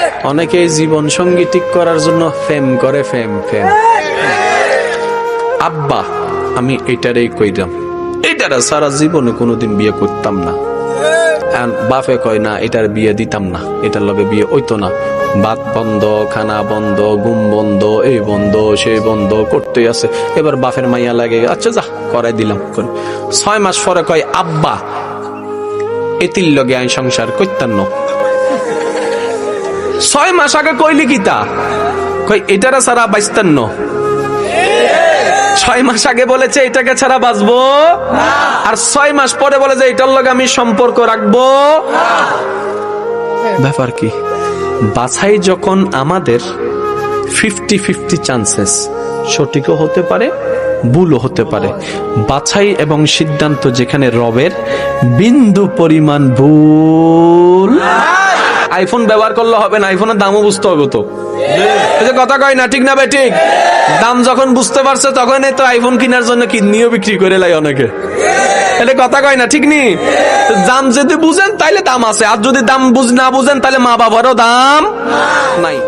অনেকে জীবন সঙ্গী ঠিক করার জন্য ফেম করে, ফেম। আব্বা আমি এটারই কইলাম, এটারা সারা জীবনে কোনোদিন বিয়ে করতাম না। বাপে কয় না, এটার বিয়ে দিতাম না, এটার লগে বিয়ে হইতো না। ভাত বন্ধ, খানা বন্ধ, ঘুম বন্ধ, এই বন্ধ সেই বন্ধ করতেই আছে। এবার বাপের মাইয়া লাগে, আচ্ছা যা করাই দিলাম। 6 মাস পরে কয় আব্বা এতির লগে আই সংসার করতাম না। 6 মাস আগে কইলি কি তা কই এটারা ছাড়া বাঁচতেন না। 6 মাস আগে বলেছে এটাকে ছাড়া বাঁচবো, আর 6 মাস পরে বলে যে এটার লগে আমি সম্পর্ক রাখবো। ব্যাপার কি? বাছাই যখন আমাদের 50-50 চান্সেস, সঠিকও হতে পারে ভুলও হতে পারে। বাছাই এবং সিদ্ধান্ত যেখানে রবের, বিন্দু পরিমাণ ভুল। আইফোন ব্যবহার করলে হবে না, আইফোনের দামও বুঝতে হবে তো। কথা কয় না, ঠিক না ভাই? ঠিক। দাম যখন বুঝতে পারছে তখন তো আইফোন কেনার জন্য কিডনিও বিক্রি করে লাই অনেকে। এটা কথা কয় না, ঠিক নি? দাম যদি বুঝেন তাইলে দাম আছে, আর যদি দাম না বুঝেন তাহলে মা বাবারও দাম নাই।